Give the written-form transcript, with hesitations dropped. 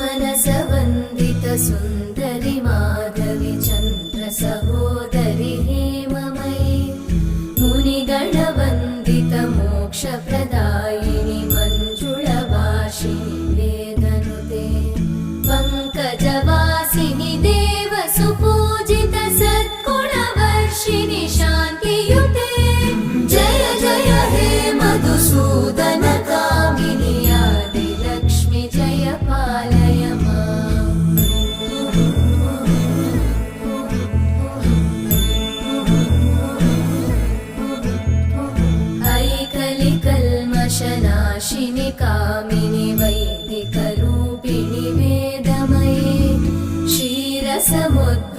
मनसवन्दित सुन्दरि माधवि चन्द्र सहोदरि हेममयि मुनिगणवन्दित मोक्षप्रदायिनि मञ्जुळभाषिणि वेदनुते पङ्कजवासिनि देवसुपूजित सद्गुणवर्षिणि शान्तियुते जय जय हे मधुसूदन कामिनि आदिलक्ष्मि जय पालय माम्। ऐकलिकल्मषनाशिनि कामिनि वैदिकरूपिणि वेदमये क्षीरसमुद्र